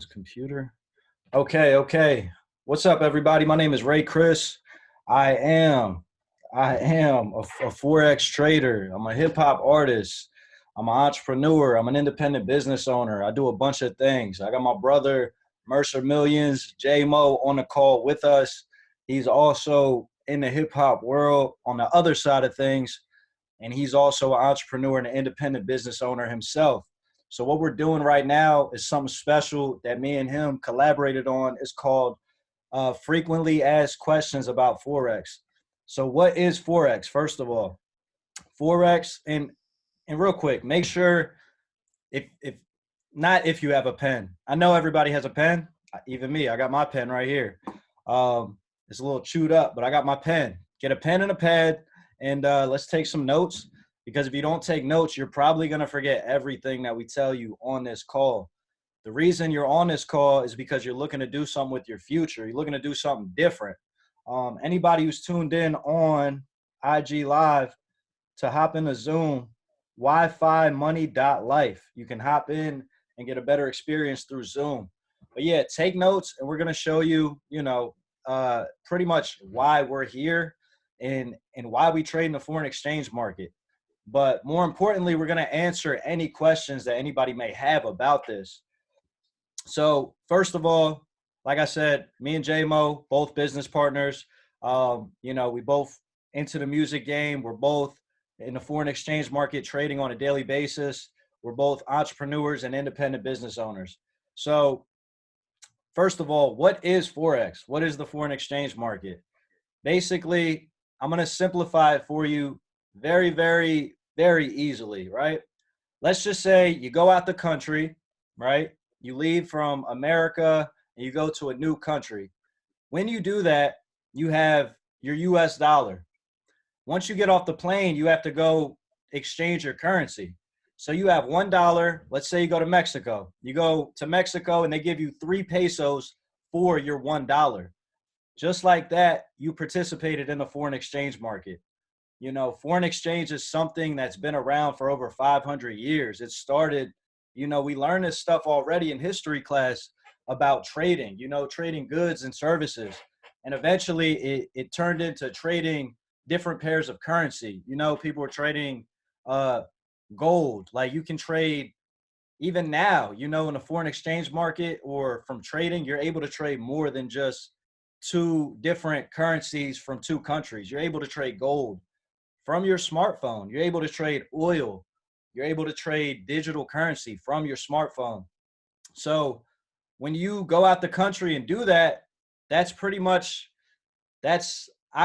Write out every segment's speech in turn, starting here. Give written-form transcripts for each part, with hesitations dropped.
This computer. Okay. What's up, everybody? My name is Ray Chris. I am, I am a Forex trader. I'm a hip hop artist. I'm an entrepreneur. I'm an independent business owner. I do a bunch of things. I got my brother, Mercer Millions, J Mo, on the call with us. He's also in the hip hop world on the other side of things, and he's also an entrepreneur and an independent business owner himself. So what we're doing right now is something special that me and him collaborated on. It's called frequently asked questions about Forex. So what is Forex? First of all, Forex, and real quick, make sure if not if you have a pen. I know everybody has a pen, even me. I got my pen right here. It's a little chewed up, but I got my pen. Get a pen and a pad, and let's take some notes, because if you don't take notes, you're probably going to forget everything that we tell you on this call. The reason you're on this call is because you're looking to do something with your future. You're looking to do something different. Anybody who's tuned in on IG Live, to hop into Zoom, Wi-Fi money.life. You can hop in and get a better experience through Zoom. But yeah, take notes, and we're going to show you, pretty much why we're here and why we trade in the foreign exchange market. But more importantly, we're going to answer any questions that anybody may have about this. So first of all, like I said, me and J-Mo, both business partners. We both into the music game. We're both in the foreign exchange market trading on a daily basis. We're both entrepreneurs and independent business owners. So first of all, what is Forex? What is the foreign exchange market? Basically, I'm going to simplify it for you very, very, very easily, right? Let's just say you go out the country, right? You leave from America and you go to a new country. When you do that, you have your US dollar. Once you get off the plane, you have to go exchange your currency. So you have $1. Let's say you go to Mexico. You go to Mexico and they give you 3 pesos for your $1. Just like that, you participated in the foreign exchange market. Foreign exchange is something that's been around for over 500 years. It started, we learned this stuff already in history class about trading, trading goods and services. And eventually it turned into trading different pairs of currency. People are trading gold. Like you can trade even now, in the foreign exchange market, or from trading, you're able to trade more than just two different currencies from two countries. You're able to trade gold from your smartphone. You're able to trade oil. You're able to trade digital currency from your smartphone. So when you go out the country and do that, I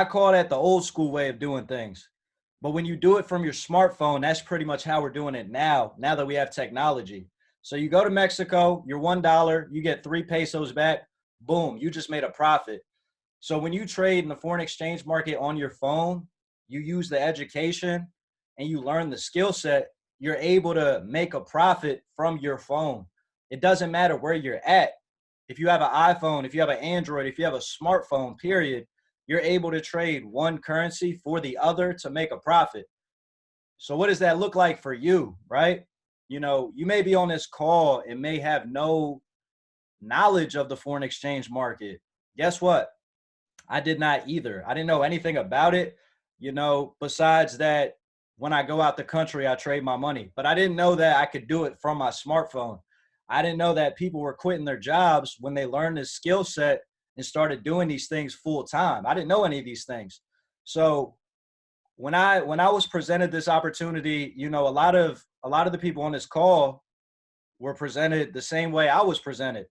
call that the old school way of doing things. But when you do it from your smartphone, that's pretty much how we're doing it now that we have technology. So you go to Mexico, your $1, you get 3 pesos back. Boom, you just made a profit. So when you trade in the foreign exchange market on your phone, you use the education and you learn the skill set, you're able to make a profit from your phone. It doesn't matter where you're at. If you have an iPhone, if you have an Android, if you have a smartphone, period, you're able to trade one currency for the other to make a profit. So what does that look like for you, right? You may be on this call and may have no knowledge of the foreign exchange market. Guess what? I did not either. I didn't know anything about it, besides that when I go out the country, I trade my money. But I didn't know that I could do it from my smartphone. I didn't know that people were quitting their jobs when they learned this skill set and started doing these things full time. I didn't know any of these things. So when I was presented this opportunity, a lot of the people on this call were presented the same way I was presented,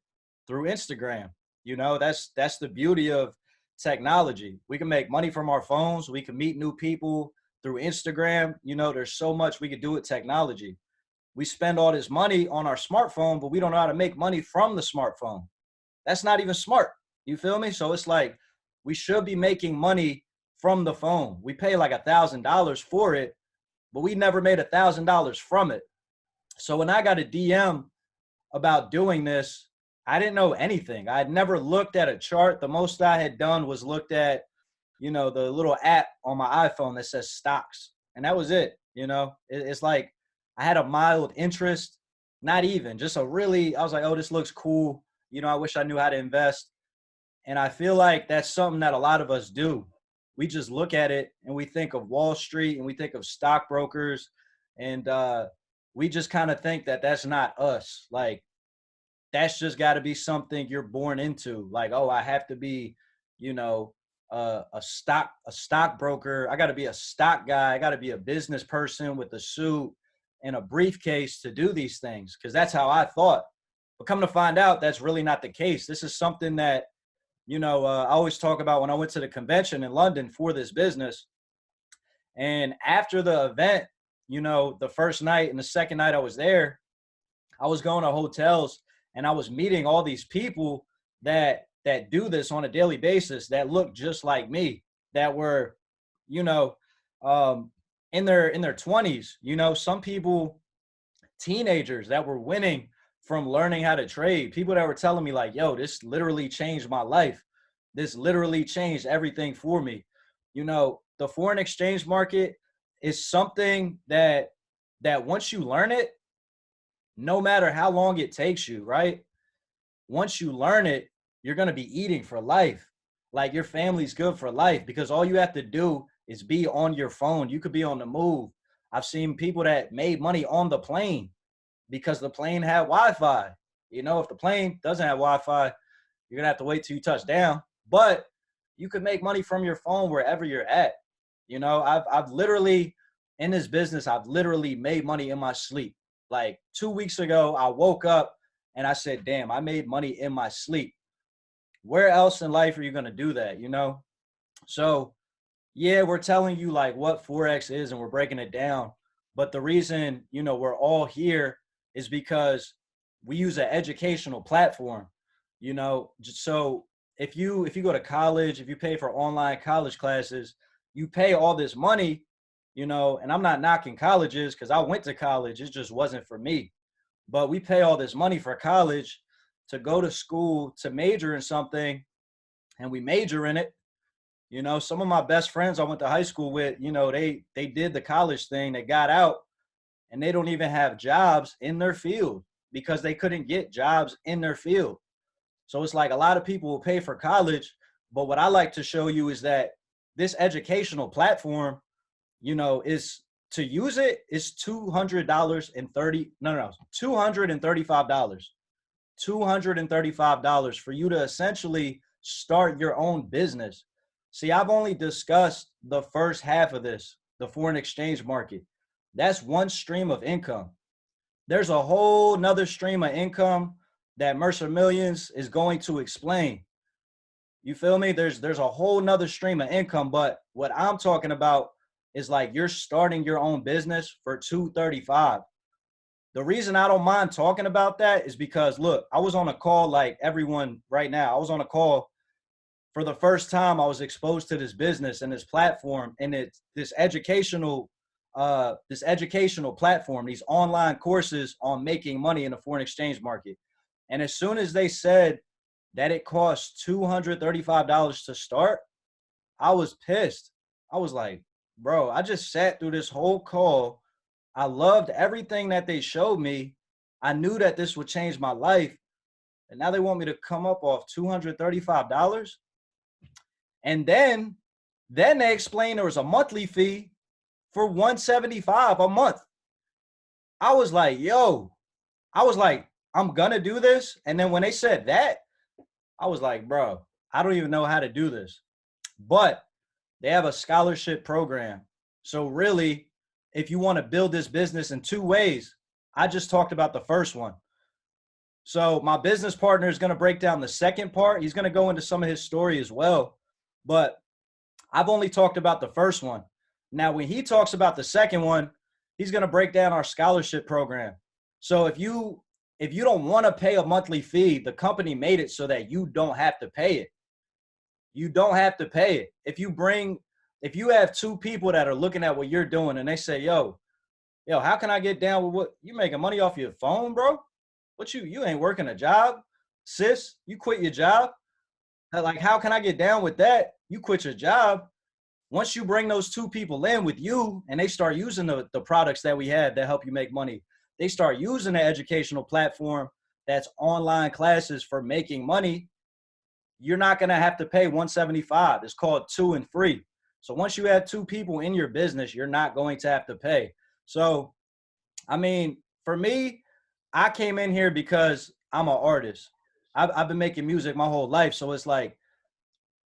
through Instagram. That's the beauty of technology. We can make money from our phones. We can meet new people through Instagram. There's so much we could do with technology. We spend all this money on our smartphone, but we don't know how to make money from the smartphone. That's not even smart. You feel me? So it's like we should be making money from the phone. We pay like $1,000 for it, but we never made $1,000 from it. So when I got a DM about doing this, I didn't know anything. I had never looked at a chart. The most I had done was looked at, the little app on my iPhone that says stocks. And that was it. It's like I had a mild interest, not even just I was like, oh, this looks cool. I wish I knew how to invest. And I feel like that's something that a lot of us do. We just look at it and we think of Wall Street and we think of stockbrokers, and we just kind of think that that's not us. Like, that's just got to be something you're born into. Like, oh, I have to be, you know, a stockbroker. I got to be a stock guy. I got to be a business person with a suit and a briefcase to do these things, because that's how I thought. But come to find out, that's really not the case. This is something that, I always talk about when I went to the convention in London for this business. And after the event, the first night and the second night I was there, I was going to hotels and I was meeting all these people that do this on a daily basis, that look just like me, that were, you know, in their 20s. Some people, teenagers that were winning from learning how to trade, people that were telling me like, yo, this literally changed my life. This literally changed everything for me. The foreign exchange market is something that once you learn it, no matter how long it takes you, right? Once you learn it, you're going to be eating for life. Like, your family's good for life, because all you have to do is be on your phone. You could be on the move. I've seen people that made money on the plane because the plane had Wi-Fi. If the plane doesn't have Wi-Fi, you're going to have to wait till you touch down. But you could make money from your phone wherever you're at. I've literally, in this business, I've literally made money in my sleep. Like 2 weeks ago, I woke up and I said, damn, I made money in my sleep. Where else in life are you going to do that? So yeah, we're telling you like what Forex is and we're breaking it down. But the reason, we're all here is because we use an educational platform. So if you go to college, if you pay for online college classes, you pay all this money, and I'm not knocking colleges because I went to college. It just wasn't for me. But we pay all this money for college to go to school, to major in something, and we major in it. Some of my best friends I went to high school with, they did the college thing, they got out, and they don't even have jobs in their field because they couldn't get jobs in their field. So it's like a lot of people will pay for college, but what I like to show you is that this educational platform, is, to use it is $235. $235 for you to essentially start your own business. See, I've only discussed the first half of this, the foreign exchange market. That's one stream of income. There's a whole nother stream of income that Mercer Millions is going to explain. You feel me? There's a whole nother stream of income, but what I'm talking about is like you're starting your own business for $235. The reason I don't mind talking about that is because, look, I was on a call like everyone right now. I was on a call for the first time. I was exposed to this business and this platform, and it's this educational platform, these online courses on making money in the foreign exchange market. And as soon as they said that it costs $235 to start, I was pissed. I was like, bro, I just sat through this whole call. I loved everything that they showed me. I knew that this would change my life. And now they want me to come up off $235. And then they explained there was a monthly fee for $175 a month. I was like, I'm going to do this. And then when they said that, I was like, bro, I don't even know how to do this. But they have a scholarship program. So really, if you want to build this business in two ways, I just talked about the first one. So my business partner is going to break down the second part. He's going to go into some of his story as well. But I've only talked about the first one. Now, when he talks about the second one, he's going to break down our scholarship program. So if you don't want to pay a monthly fee, the company made it so that you don't have to pay it. You don't have to pay it. If you have two people that are looking at what you're doing and they say, yo, how can I get down with what you making money off your phone, bro? What you ain't working a job, sis? You quit your job. Like, how can I get down with that? You quit your job. Once you bring those two people in with you and they start using the products that we have that help you make money, they start using the educational platform, that's online classes for making money, you're not going to have to pay 175. It's called 2 and free. So once you have 2 people in your business, you're not going to have to pay. So, I mean, for me, I came in here because I'm an artist. I've been making music my whole life. So it's like,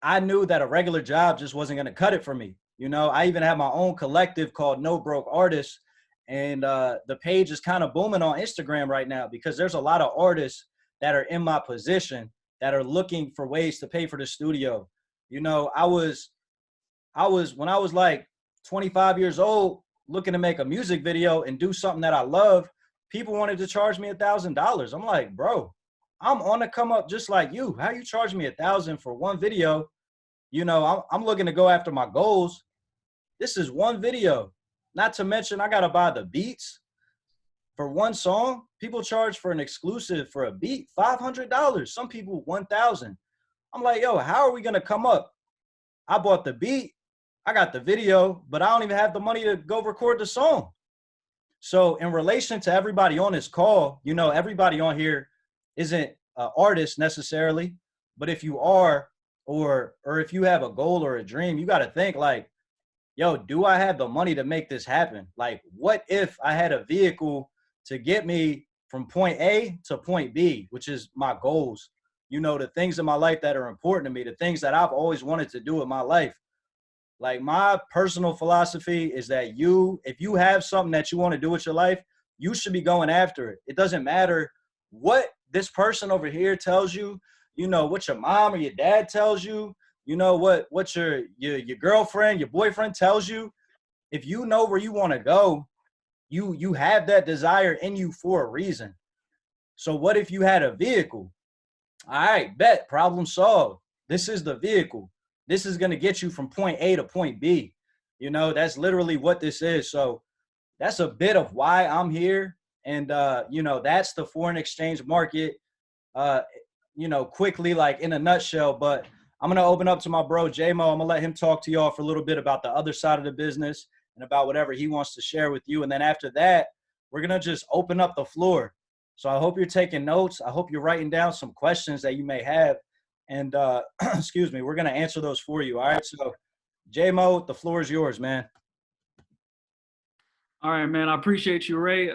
I knew that a regular job just wasn't going to cut it for me. You know, I even have my own collective called No Broke Artists. And the page is kind of booming on Instagram right now because there's a lot of artists that are in my position that are looking for ways to pay for the studio. You know, when I was like 25 years old, looking to make a music video and do something that I love, people wanted to charge me $1,000. I'm like, bro, I'm on the come up just like you. How you charge me $1,000 for one video? You know, I'm looking to go after my goals. This is one video. Not to mention, I got to buy the beats for one song. People charge for an exclusive for a beat $500. Some people $1,000. I'm like, yo, how are we going to come up? I bought the beat. I got the video, but I don't even have the money to go record the song. So in relation to everybody on this call, you know, everybody on here isn't an artist necessarily, but if you are, or if you have a goal or a dream, you got to think like, yo, do I have the money to make this happen? Like, what if I had a vehicle to get me from point A to point B, which is my goals, you know, the things in my life that are important to me, the things that I've always wanted to do in my life. Like, my personal philosophy is that if you have something that you want to do with your life, you should be going after it. It doesn't matter what this person over here tells you, you know, what your mom or your dad tells you, you know, what your girlfriend, your boyfriend tells you. If you know where you want to go, you have that desire in you for a reason. So what if you had a vehicle? All right, bet, problem solved. This is the vehicle. This is going to get you from point A to point B. You know, that's literally what this is. So that's a bit of why I'm here. And, you know, that's the foreign exchange market, you know, quickly, like in a nutshell. But I'm going to open up to my bro, J-Mo. I'm going to let him talk to y'all for a little bit about the other side of the business and about whatever he wants to share with you. And then after that, we're going to just open up the floor. So I hope you're taking notes. I hope you're writing down some questions that you may have. And excuse me, we're going to answer those for you. All right. So J-Mo, the floor is yours, man. All right, man. I appreciate you, Ray.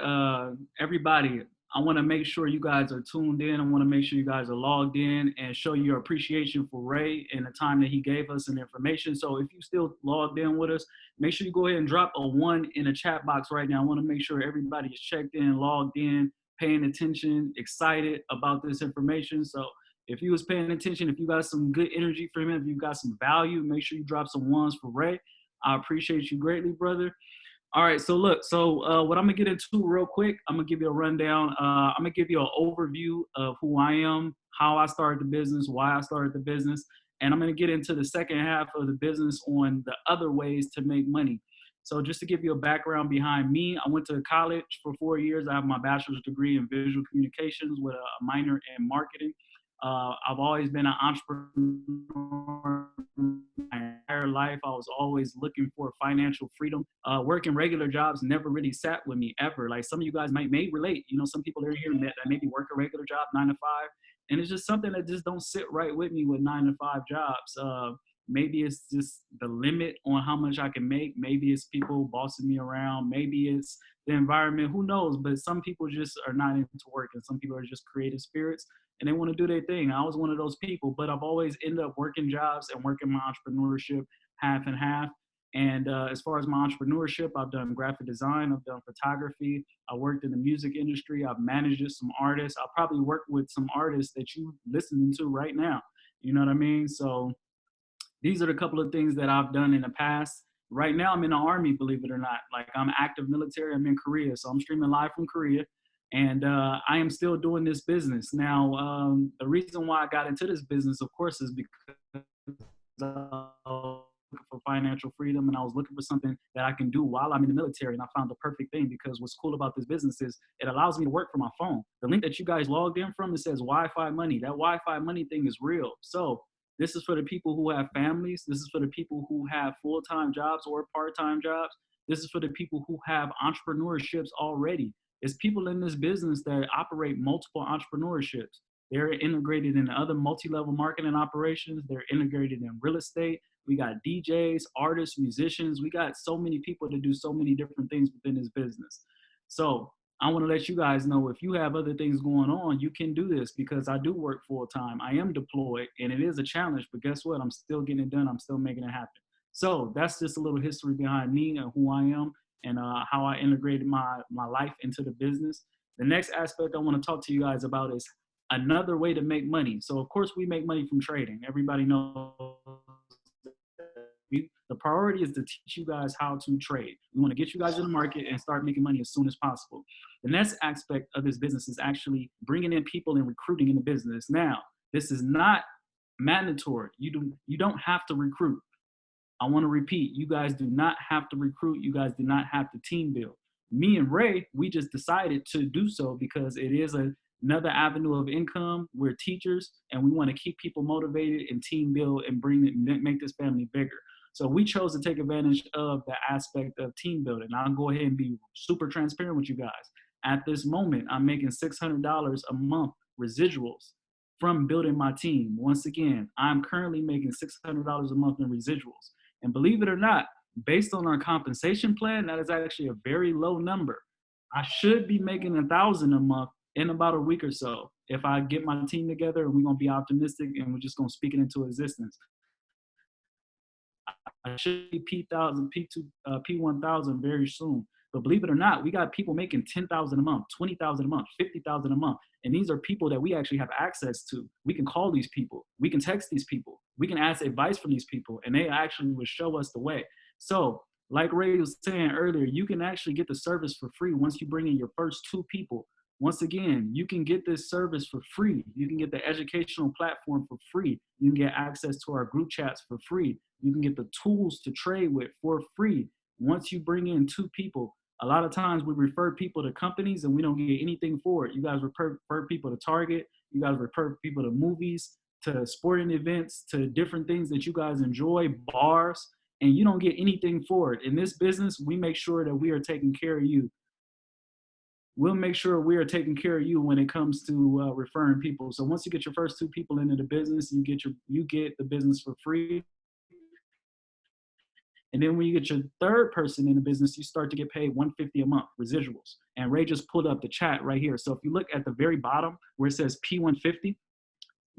Everybody, I want to make sure you guys are tuned in. I want to make sure you guys are logged in and show your appreciation for Ray and the time that he gave us and information. So if you still logged in with us, make sure you go ahead and drop a 1 in the chat box right now. I want to make sure everybody is checked in, logged in, paying attention, excited about this information. So if you was paying attention, if you got some good energy for him, if you got some value, make sure you drop some 1s for Ray. I appreciate you greatly, brother. All right, so look, what I'm gonna get into real quick, I'm gonna give you a rundown. I'm gonna give you an overview of who I am, how I started the business, why I started the business, and I'm gonna get into the second half of the business on the other ways to make money. So just to give you a background behind me, I went to college for 4 years. I have my bachelor's degree in visual communications with a minor in marketing. I've always been an entrepreneur my entire life. I was always looking for financial freedom. Working regular jobs never really sat with me ever. Like some of you guys may relate. You know, some people are here that maybe work a regular job 9 to 5, and it's just something that just don't sit right with me with 9 to 5 jobs. Maybe it's just the limit on how much I can make. Maybe it's people bossing me around. Maybe it's the environment. Who knows? But some people just are not into work, and some people are just creative spirits and they want to do their thing. I was one of those people, but I've always ended up working jobs and working my entrepreneurship half and half. And as far as my entrepreneurship, I've done graphic design, I've done photography, I worked in the music industry, I've managed some artists. I'll probably work with some artists that you listening to right now. You know what I mean? So these are the couple of things that I've done in the past. Right now, I'm in the Army, believe it or not. Like, I'm active military. I'm in Korea, so I'm streaming live from Korea. And I am still doing this business. Now, the reason why I got into this business, of course, is because I was looking for financial freedom, and I was looking for something that I can do while I'm in the military. And I found the perfect thing, because what's cool about this business is it allows me to work from my phone. The link that you guys logged in from, it says Wi-Fi money. That Wi-Fi money thing is real. So this is for the people who have families. This is for the people who have full-time jobs or part-time jobs. This is for the people who have entrepreneurships already. It's people in this business that operate multiple entrepreneurships. They're integrated in other multi-level marketing operations. They're integrated in real estate. We got DJs, artists, musicians. We got so many people to do so many different things within this business. So I want to let you guys know, if you have other things going on, you can do this, because I do work full time. I am deployed and it is a challenge, but guess what? I'm still getting it done. I'm still making it happen. So that's just a little history behind me and who I am, and how I integrated my life into the business. The next aspect I want to talk to you guys about is another way to make money. So of course we make money from trading. Everybody knows the priority is to teach you guys how to trade. We want to get you guys in the market and start making money as soon as possible. The next aspect of this business is actually bringing in people and recruiting in the business. Now, this is not mandatory. You don't have to recruit. I want to repeat, you guys do not have to recruit. You guys do not have to team build. Me and Ray, we just decided to do so because it is another avenue of income. We're teachers and we want to keep people motivated and team build and make this family bigger. So we chose to take advantage of the aspect of team building. I'll go ahead and be super transparent with you guys. At this moment, I'm making $600 a month residuals from building my team. Once again, I'm currently making $600 a month in residuals. And believe it or not, based on our compensation plan, that is actually a very low number. I should be making $1,000 a month in about a week or so if I get my team together, and we're gonna be optimistic and we're just gonna speak it into existence. I should be P1000, P1000 very soon. But believe it or not, we got people making $10,000 a month, $20,000 a month, $50,000 a month. And these are people that we actually have access to. We can call these people. We can text these people. We can ask advice from these people, and they actually will show us the way. So like Ray was saying earlier, you can actually get the service for free once you bring in your first 2 people. Once again, you can get this service for free. You can get the educational platform for free. You can get access to our group chats for free. You can get the tools to trade with for free. Once you bring in 2 people, a lot of times we refer people to companies and we don't get anything for it. You guys refer people to Target. You guys refer people to movies, to sporting events, to different things that you guys enjoy, bars, and you don't get anything for it. In this business, we make sure that we are taking care of you. We'll make sure we are taking care of you when it comes to referring people. So once you get your first 2 people into the business, you get the business for free. And then when you get your 3rd person in the business, you start to get paid $150 a month residuals. And Ray just pulled up the chat right here. So if you look at the very bottom where it says P150,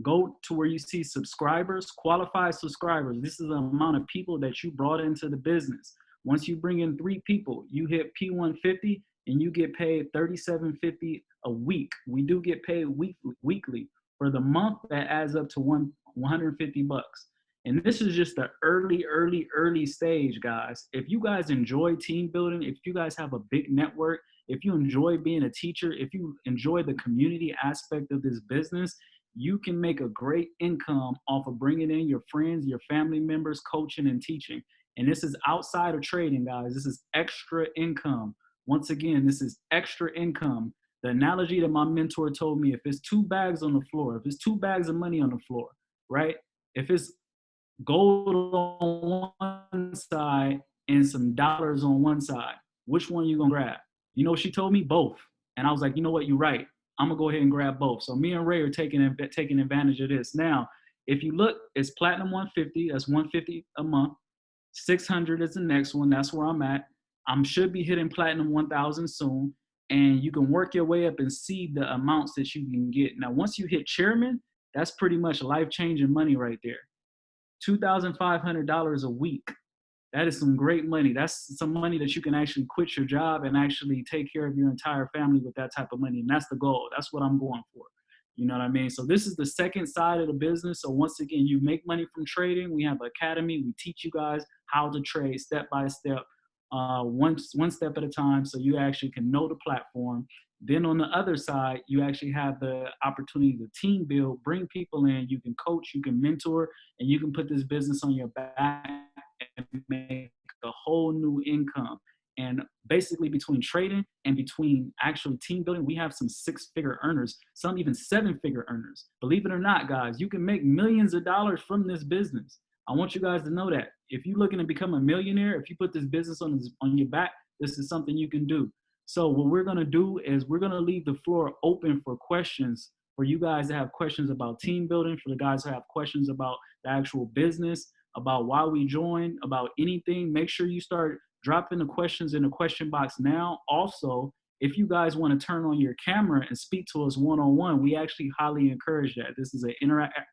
go to where you see subscribers, qualified subscribers. This is the amount of people that you brought into the business. Once you bring in 3 people, you hit P150 and you get paid $37.50 a week. We do get paid weekly. For the month, that adds up to $150. And this is just the early stage, guys. If you guys enjoy team building, if you guys have a big network, if you enjoy being a teacher, if you enjoy the community aspect of this business, you can make a great income off of bringing in your friends, your family members, coaching and teaching. And this is outside of trading, guys. This is extra income. Once again, this is extra income. The analogy that my mentor told me, if it's 2 bags on the floor, if it's 2 bags of money on the floor, right? If it's gold on one side and some dollars on one side, which one you gonna grab? You know what she told me? Both. And I was like, you know what, you're right. I'm gonna go ahead and grab both. So me and Ray are taking advantage of this. Now, if you look, it's platinum 150, that's 150 a month. 600 is the next one, that's where I'm at. I should be hitting platinum 1000 soon. And you can work your way up and see the amounts that you can get. Now, once you hit chairman, that's pretty much life-changing money right there. $2,500 a week. That is some great money. That's some money that you can actually quit your job and actually take care of your entire family with that type of money. And that's the goal. That's what I'm going for. You know what I mean? So this is the second side of the business. So once again, you make money from trading. We have an academy. We teach you guys how to trade step by step, one step at a time, so you actually can know the platform. Then on the other side, you actually have the opportunity to team build, bring people in. You can coach, you can mentor, and you can put this business on your back and make a whole new income. And basically between trading and between actually team building, we have some 6-figure earners, some even 7-figure earners. Believe it or not, guys, you can make millions of dollars from this business. I want you guys to know that. If you're looking to become a millionaire, if you put this business on your back, this is something you can do. So what we're going to do is we're going to leave the floor open for questions for you guys that have questions about team building, for the guys who have questions about the actual business, about why we joined, about anything. Make sure you start dropping the questions in the question box now. Also, if you guys want to turn on your camera and speak to us one-on-one, we actually highly encourage that. This is an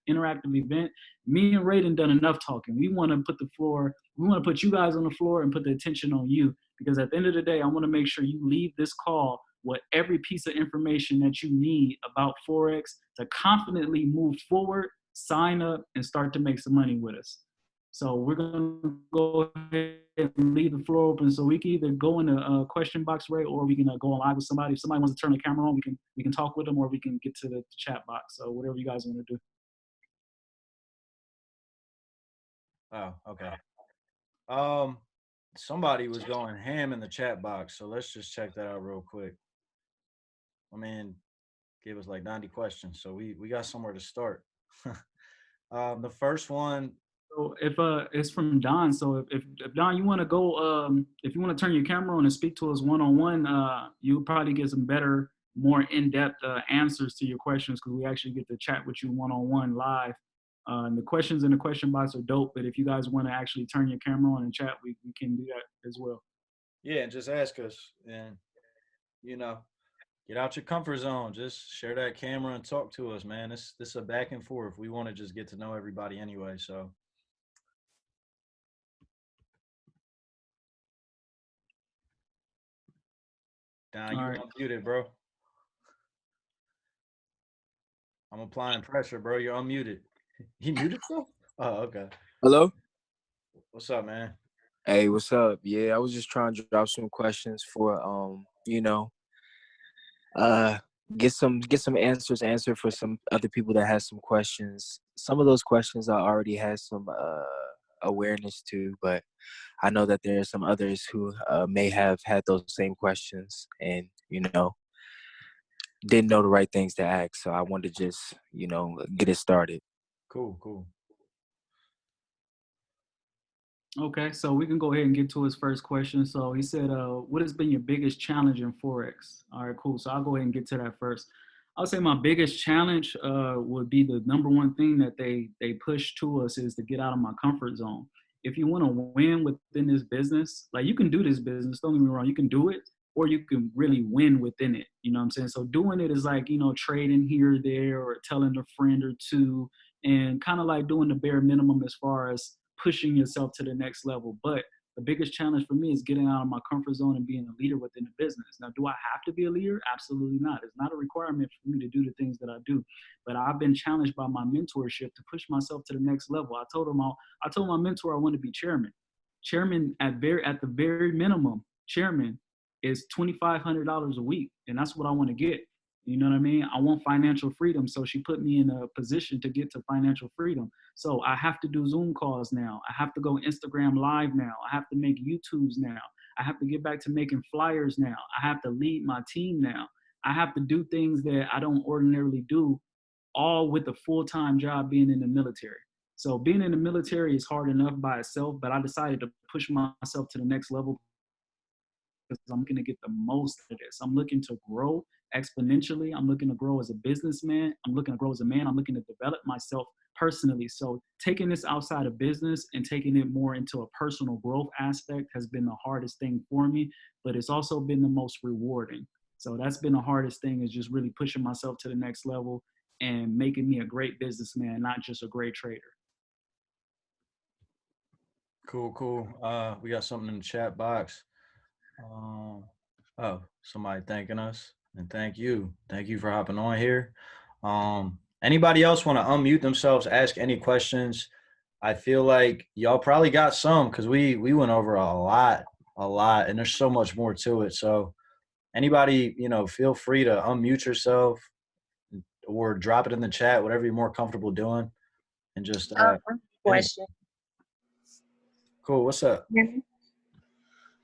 interactive event. Me and Raiden done enough talking. We want to put you guys on the floor and put the attention on you, because at the end of the day, I want to make sure you leave this call with every piece of information that you need about Forex to confidently move forward, sign up, and start to make some money with us. So we're going to go ahead and leave the floor open, so we can either go in the question box, Ray, or we can go live with somebody. If somebody wants to turn the camera on, we can talk with them, or we can get to the chat box. So whatever you guys want to do. Oh, okay. Somebody was going ham in the chat box, so let's just check that out real quick. I mean, gave us like 90 questions, so we got somewhere to start. The first one. So if it's from Don, so if Don, you want to go, if you want to turn your camera on and speak to us one-on-one, you'll probably get some better, more in-depth answers to your questions, because we actually get to chat with you one-on-one live. And the questions in the question box are dope, but if you guys want to actually turn your camera on and chat, we can do that as well. Yeah, and just ask us, and you know, get out your comfort zone. Just share that camera and talk to us, man. This is a back and forth. We want to just get to know everybody anyway. So, Don, All you right. unmuted, bro. I'm applying pressure, bro. You're unmuted. He muted himself? Oh, okay. Hello? What's up, man? Hey, what's up? Yeah, I was just trying to drop some questions for uh get some answers answered for some other people that has some questions. Some of those questions I already had some awareness to, but I know that there are some others who may have had those same questions and didn't know the right things to ask. So I wanted to just, get it started. Cool, cool. Okay, so we can go ahead and get to his first question. So he said, what has been your biggest challenge in Forex? All right, cool. So I'll go ahead and get to that first. I'll say my biggest challenge would be the number one thing that they push to us is to get out of my comfort zone. If you want to win within this business, like you can do this business, don't get me wrong, you can do it, or you can really win within it. You know what I'm saying? So doing it is like, trading here, there, or telling a friend or two, and kind of like doing the bare minimum as far as pushing yourself to the next level. But the biggest challenge for me is getting out of my comfort zone and being a leader within the business. Now, do I have to be a leader? Absolutely not. It's not a requirement for me to do the things that I do. But I've been challenged by my mentorship to push myself to the next level. I told my mentor I want to be chairman. Chairman at the very minimum, chairman is $2,500 a week, and that's what I want to get. You know what I mean? I want financial freedom. So she put me in a position to get to financial freedom. So I have to do Zoom calls now. I have to go Instagram live now. I have to make YouTubes now. I have to get back to making flyers now. I have to lead my team now. I have to do things that I don't ordinarily do, all with a full-time job being in the military. So being in the military is hard enough by itself, but I decided to push myself to the next level because I'm looking to get the most of this. I'm looking to grow exponentially. I'm looking to grow as a businessman. I'm looking to grow as a man. I'm looking to develop myself personally. So taking this outside of business and taking it more into a personal growth aspect has been the hardest thing for me, but it's also been the most rewarding. So that's been the hardest thing, is just really pushing myself to the next level and making me a great businessman, not just a great trader. Cool, cool. We got something in the chat box. Somebody thanking us, and thank you for hopping on here. Anybody else want to unmute themselves, ask any questions? I feel like y'all probably got some, because we went over a lot, and there's so much more to it. So anybody, feel free to unmute yourself or drop it in the chat, whatever you're more comfortable doing, and just question. Cool. What's up?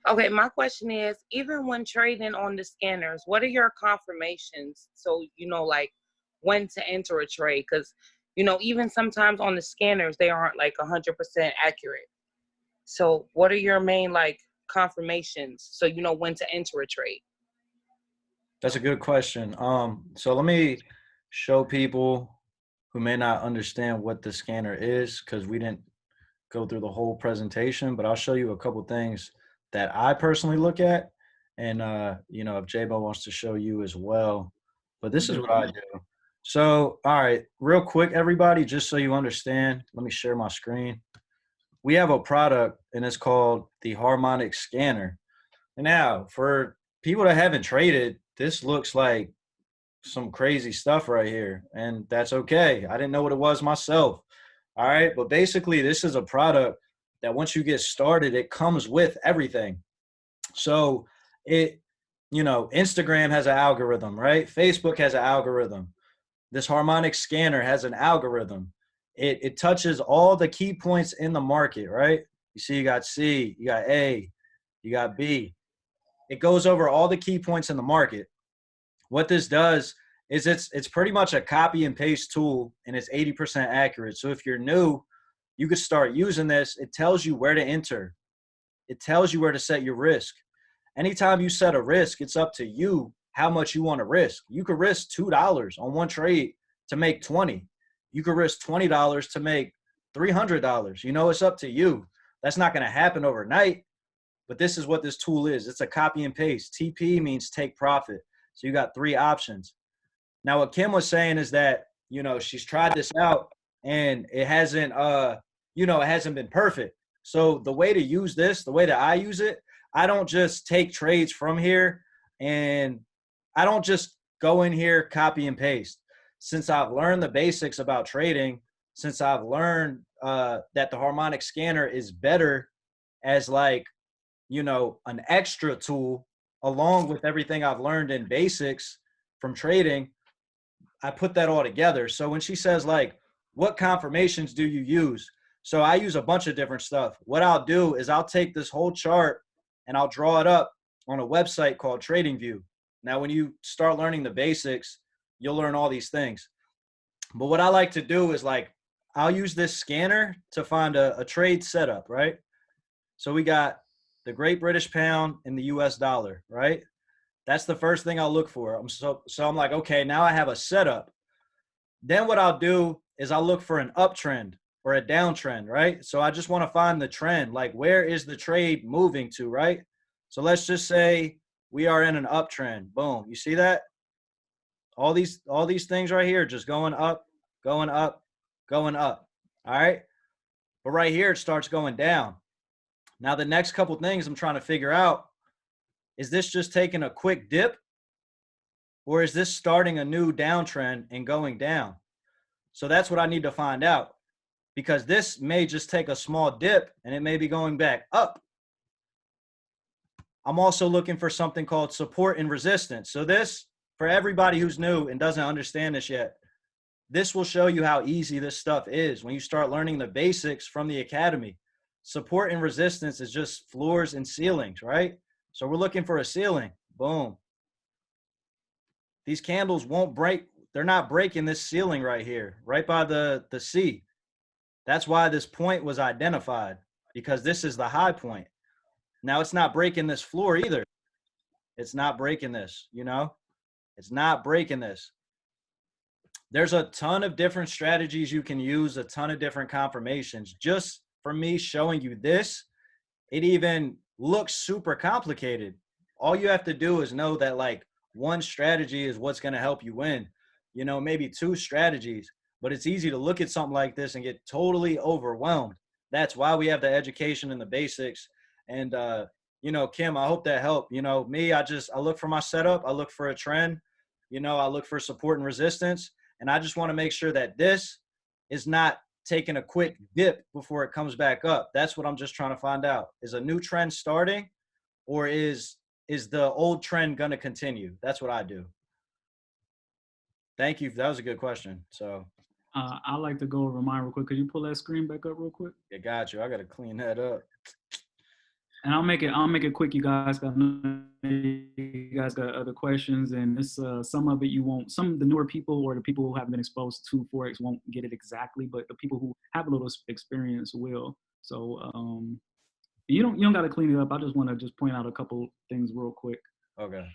Okay, my question is, even when trading on the scanners, what are your confirmations? So, like when to enter a trade? Because, even sometimes on the scanners, they aren't like 100% accurate. So what are your main like confirmations so you know when to enter a trade? That's a good question. So let me show people who may not understand what the scanner is because we didn't go through the whole presentation, but I'll show you a couple things that I personally look at. And, if Jabo wants to show you as well, but this is what I do. So, all right, real quick, everybody, just so you understand, let me share my screen. We have a product and it's called the harmonic scanner. Now, for people that haven't traded, this looks like some crazy stuff right here, and that's okay. I didn't know what it was myself. All right, but basically, this is a product that once you get started, it comes with everything. So Instagram has an algorithm, right? Facebook has an algorithm. This harmonic scanner has an algorithm. It touches all the key points in the market, right? You see, you got C, you got A, you got B. It goes over all the key points in the market. What this does is it's pretty much a copy and paste tool, and it's 80% accurate. So if you're new, you could start using this. It tells you where to enter. It tells you where to set your risk. Anytime you set a risk, it's up to you how much you want to risk. You could risk $2 on one trade to make 20. You could risk $20 to make $300. It's up to you. That's not going to happen overnight, but this is what this tool is. It's a copy and paste. TP means take profit. So you got 3 options. Now, what Kim was saying is that, she's tried this out and it hasn't been perfect. So the way to use this, the way that I use it, I don't just take trades from here and I don't just go in here, copy and paste. Since I've learned the basics about trading, since I've learned that the harmonic scanner is better as like, an extra tool along with everything I've learned in basics from trading, I put that all together. So when she says like, what confirmations do you use? So I use a bunch of different stuff. What I'll do is I'll take this whole chart and I'll draw it up on a website called TradingView. Now, when you start learning the basics, you'll learn all these things. But what I like to do is like, I'll use this scanner to find a trade setup, right? So we got the Great British Pound and the US dollar, right? That's the first thing I'll look for. So I'm like, okay, now I have a setup. Then what I'll do is I'll look for an uptrend or a downtrend, right? So I just want to find the trend, like where is the trade moving to, right? So let's just say we are in an uptrend. Boom. You see that? All these things right here just going up, going up, going up. All right? But right here it starts going down. Now the next couple things I'm trying to figure out, is this just taking a quick dip or is this starting a new downtrend and going down? So that's what I need to find out, because this may just take a small dip and it may be going back up. I'm also looking for something called support and resistance. So this, for everybody who's new and doesn't understand this yet, this will show you how easy this stuff is when you start learning the basics from the academy. Support and resistance is just floors and ceilings, right? So we're looking for a ceiling. Boom. These candles won't break. They're not breaking this ceiling right here, right by the C. That's why this point was identified, because this is the high point. Now it's not breaking this floor either. It's not breaking this, It's not breaking this. There's a ton of different strategies you can use, a ton of different confirmations. Just for me showing you this, it even looks super complicated. All you have to do is know that like one strategy is what's going to help you win, maybe 2 strategies, but it's easy to look at something like this and get totally overwhelmed. That's why we have the education and the basics. And, Kim, I hope that helped. Me, I look for my setup. I look for a trend, I look for support and resistance. And I just want to make sure that this is not taking a quick dip before it comes back up. That's what I'm just trying to find out. Is a new trend starting, or is the old trend going to continue? That's what I do. Thank you. That was a good question. So I'd like to go over mine real quick. Could you pull that screen back up real quick? I got you. I got to clean that up. And I'll make it quick. You guys got other questions, and it's some of it you won't. Some of the newer people or the people who haven't been exposed to Forex won't get it exactly, but the people who have a little experience will. So you don't got to clean it up. I just want to point out a couple things real quick. Okay.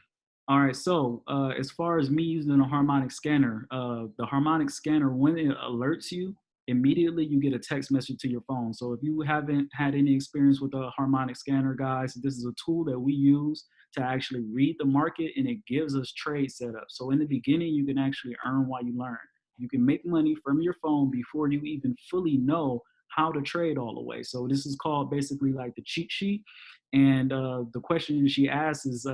All right, so as far as me using a harmonic scanner, the harmonic scanner, when it alerts you, immediately you get a text message to your phone. So if you haven't had any experience with a harmonic scanner, guys, this is a tool that we use to actually read the market, and it gives us trade setup. So in the beginning, you can actually earn while you learn. You can make money from your phone before you even fully know how to trade all the way. So this is called basically like the cheat sheet. And the question she asks is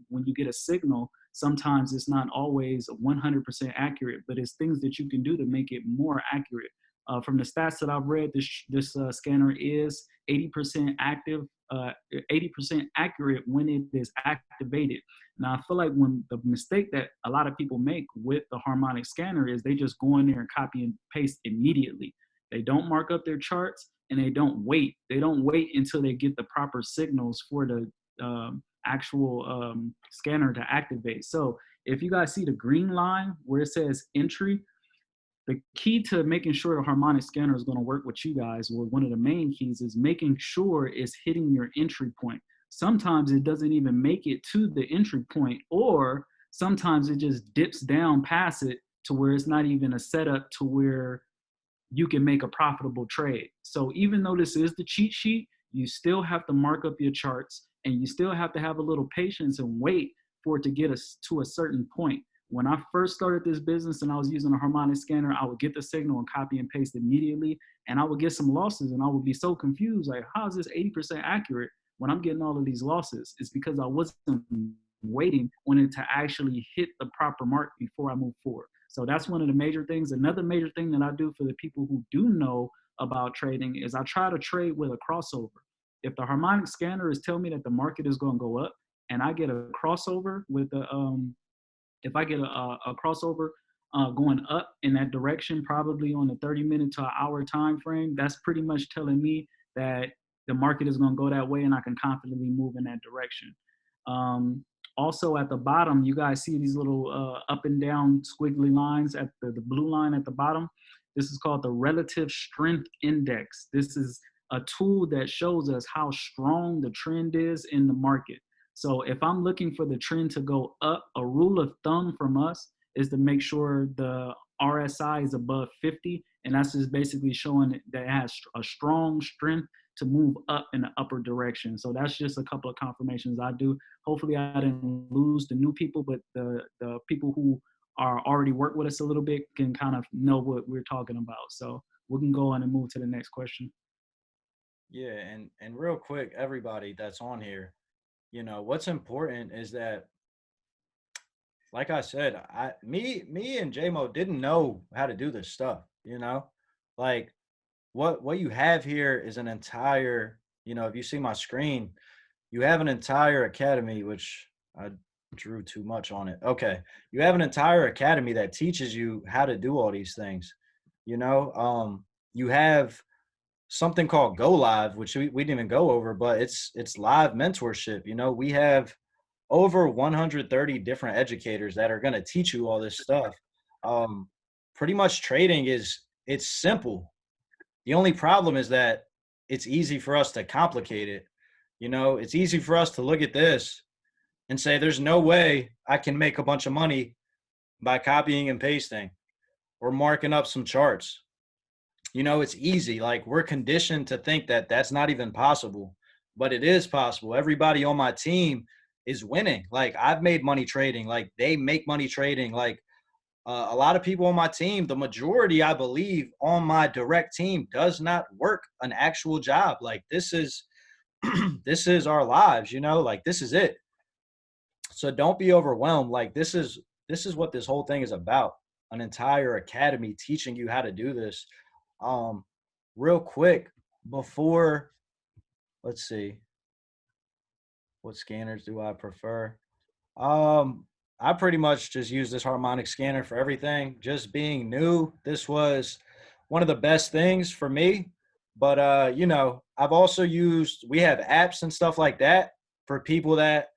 when you get a signal, sometimes it's not always 100% accurate, but it's things that you can do to make it more accurate. From the stats that I've read, this scanner is 80% active, 80% accurate when it is activated. Now, I feel like when the mistake that a lot of people make with the harmonic scanner is they just go in there and copy and paste immediately. They don't mark up their charts, and they don't wait. They don't wait until they get the proper signals for the actual scanner to activate. So if you guys see the green line where it says entry, the key to making sure the harmonic scanner is going to work with you guys, or one of the main keys, is making sure it's hitting your entry point. Sometimes it doesn't even make it to the entry point, or sometimes it just dips down past it to where it's not even a setup to where you can make a profitable trade. So even though this is the cheat sheet, you still have to mark up your charts, and you still have to have a little patience and wait for it to get us to a certain point. When I first started this business and I was using a harmonic scanner, I would get the signal and copy and paste immediately, and I would get some losses, and I would be so confused, like, how is this 80% accurate when I'm getting all of these losses? It's because I wasn't waiting on it to actually hit the proper mark before I move forward. So that's one of the major things. Another major thing that I do for the people who do know about trading is I try to trade with a crossover. If the harmonic scanner is telling me that the market is going to go up, and I get a crossover with the if I get a crossover going up in that direction, probably on a 30-minute to an hour time frame, that's pretty much telling me that the market is going to go that way, and I can confidently move in that direction. Um, Also at the bottom, you guys see these little up and down squiggly lines at the blue line at the bottom. This is called the relative strength index. This is a tool that shows us how strong the trend is in the market. So if I'm looking for the trend to go up, a rule of thumb from us is to make sure the RSI is above 50. And that's just basically showing that it has a strong strength to move up in the upper direction. So that's just a couple of confirmations I do. Hopefully I didn't lose the new people, but the people who are already work with us a little bit can kind of know what we're talking about. So we can go on and move to the next question. Yeah, and real quick, everybody that's on here, what's important is that, like I said, me and JMO didn't know how to do this stuff, like what you have here is an entire, if you see my screen, you have an entire academy, which I drew too much on it. Okay. You have an entire academy that teaches you how to do all these things. You have something called Go Live, which we didn't even go over, but it's live mentorship. We have over 130 different educators that are going to teach you all this stuff. Pretty much trading it's simple. The only problem is that it's easy for us to complicate it. It's easy for us to look at this and say, there's no way I can make a bunch of money by copying and pasting or marking up some charts. It's easy. Like, we're conditioned to think that that's not even possible, but it is possible. Everybody on my team is winning. Like, I've made money trading. Like, they make money trading. Like, a lot of people on my team, the majority, I believe, on my direct team does not work an actual job. Like, this is this is our lives, like, this is it. So don't be overwhelmed. Like, this is what this whole thing is about. An entire academy teaching you how to do this. Real quick, before, let's see, what scanners do I prefer? I pretty much just use this harmonic scanner for everything. Just being new, this was one of the best things for me. But I've also we have apps and stuff like that for people that,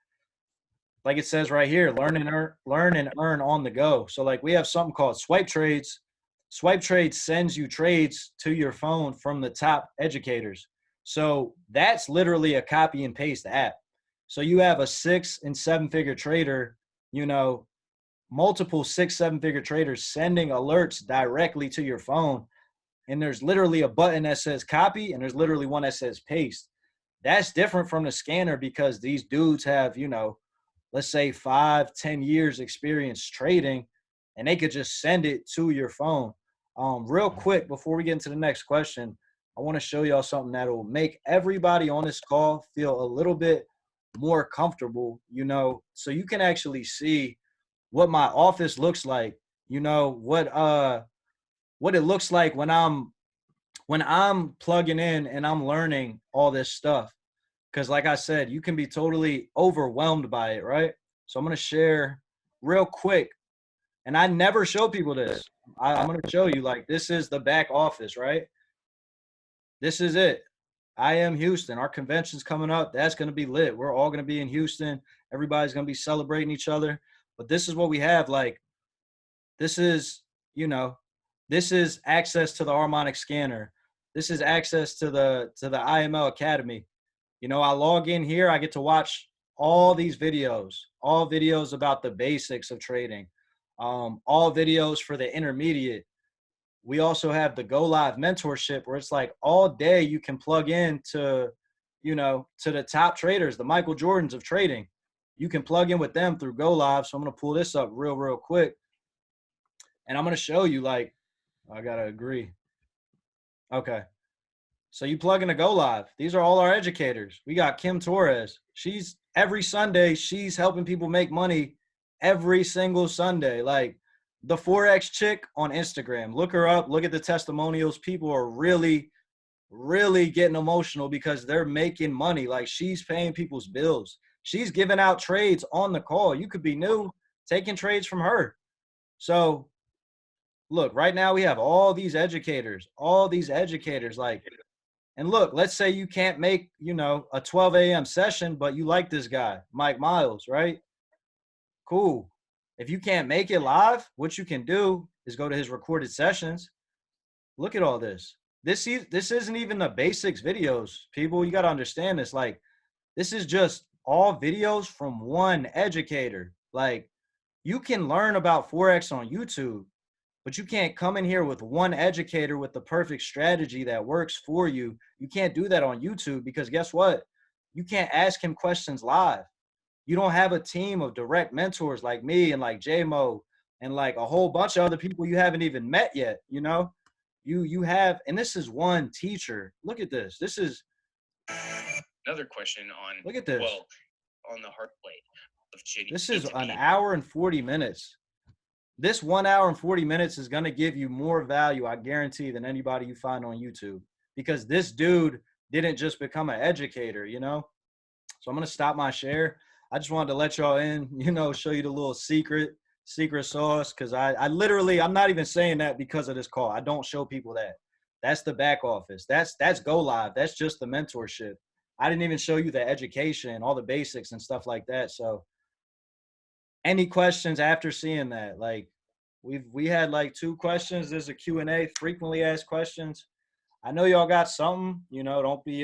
like it says right here, learn and earn on the go. So, like, we have something called Swipe Trades. Swipe Trades sends you trades to your phone from the top educators. So that's literally a copy and paste app. So you have a 6- and 7-figure trader you know, multiple 6, 7 figure traders sending alerts directly to your phone. And there's literally a button that says copy and there's literally one that says paste. That's different from the scanner because these dudes have, you know, let's say 5, 10 years experience trading, and they could just send it to your phone. Real quick, before we get into the next question, I want to show y'all something that will make everybody on this call feel a little bit more comfortable, you know, so you can actually see what my office looks like, you know, what it looks like when I'm plugging in and I'm learning all this stuff. Because like I said, you can be totally overwhelmed by it, right? So I'm going to share real quick. And I never show people this. I'm going to show you, like, this is the back office, right? This is it. I am Houston. Our convention's coming up. That's going to be lit. We're all going to be in Houston. Everybody's going to be celebrating each other. But this is what we have. Like, this is, you know, this is access to the harmonic scanner. This is access to the IML Academy. You know, I log in here, I get to watch all these videos, all videos about the basics of trading, all videos for the intermediate. We also have the Go Live mentorship where it's like all day you can plug in to, you know, to the top traders, the Michael Jordans of trading. You can plug in with them through Go Live. So I'm going to pull this up real quick. And I'm going to show you, like, I got to agree. Okay. So you plug in to Go Live. These are all our educators. We got Kim Torres. She's every Sunday, she's helping people make money every single Sunday. Like the Forex chick on Instagram. Look her up. Look at the testimonials. People are really, really getting emotional because they're making money. Like she's paying people's bills. She's giving out trades on the call. You could be new, taking trades from her. So look, right now we have all these educators, like, and look, let's say you can't make, you know, a 12 a.m. session, but you like this guy, Mike Miles, right? Cool. If you can't make it live, what you can do is go to his recorded sessions. Look at all this. This isn't even the basics videos, people. You got to understand this. Like, this is just all videos from one educator. Like, you can learn about Forex on YouTube, but you can't come in here with one educator with the perfect strategy that works for you. You can't do that on YouTube because guess what? You can't ask him questions live. You don't have a team of direct mentors like me and like JMO and like a whole bunch of other people you haven't even met yet, you know? You have, and this is one teacher. Look at this. This is another question on, look at this. Well, on the heart plate of Chitty. This is an hour and 40 minutes. This 1 hour and 40 minutes is going to give you more value, I guarantee, than anybody you find on YouTube, because this dude didn't just become an educator, you know? So I'm going to stop my share. I just wanted to let y'all in, you know, show you the little secret sauce, because I'm not even saying that because of this call. I don't show people that. That's the back office. That's Go Live. That's just the mentorship. I didn't even show you the education, all the basics and stuff like that. So any questions after seeing that? Like we had like 2 questions. There's a Q&A, frequently asked questions. I know y'all got something, you know, don't be